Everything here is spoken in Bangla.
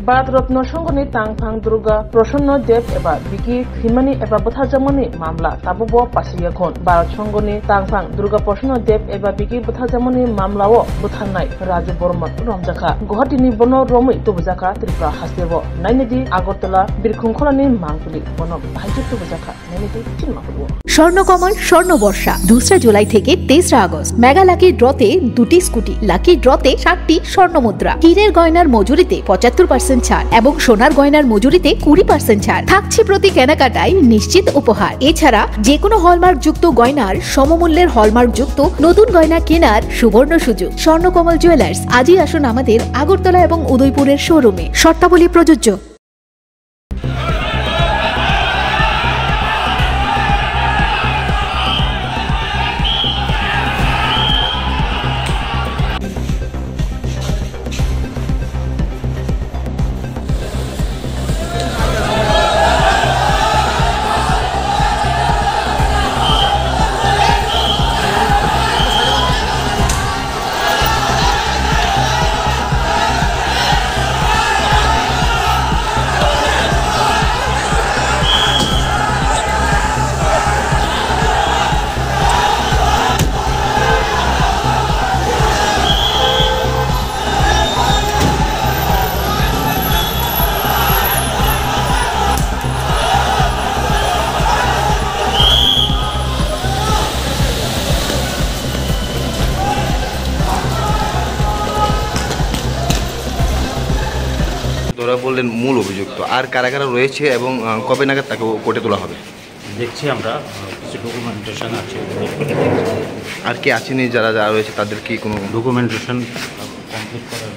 भारत रत्न संघनि तांगफां दुर्गा प्रसन्न देव एबा बिकी हिमानी एबा बुथारजामनि मामला ताबुबो पासियाखन भारत संघनि तांगफां दुर्गा प्रसन्न देव एबा बिकी बुथारजामनि मामलाओ बुथारनाय राजु बर्मन रमजाखा गुवाहाटीनि बनो रमै तुबजाखा त्रिपुरा हास्तेबो नाइनेदि আগরতলা बिरखुंखलानि मांगुलि बनो भाइजु तुबजाखा नाइनेदि चिन्माखुबो স্বর্ণকমল স্বর্ণবর্ষা 2 জুলাই থেকে 23 আগস্ট মেগা লাকি ড্রতে 2টি স্কুটি লাকি ড্রতে 60টি স্বর্ণমুদ্রা হীরের গয়নার মজুরিতে 75% ছাড় এবং সোনার গয়নার মজুরিতে 20% ছাড় থাকছে প্রতি কেনাকাটায় নিশ্চিত উপহার। এছাড়া যে কোনো হলমার্ক যুক্ত গয়নার সমমূল্যের হলমার্ক যুক্ত নতুন গয়না কেনার সুবর্ণ সুযোগ। স্বর্ণকমল জুয়েলার্স আজই আসুন আমাদের আগরতলা এবং উদয়পুরের শোরুমে। শর্তাবলী প্রযোজ্য। ধরা বললেন মূল অভিযুক্ত আর কারা কারা রয়েছে এবং কবে নাগাদ তাকে কোর্টে তোলা হবে? দেখছি আমরা কিছু ডকুমেন্টেশন আছে আর কি আসেনি যারা যারা রয়েছে তাদের কি কোনো ডকুমেন্টেশন কমপ্লিট করার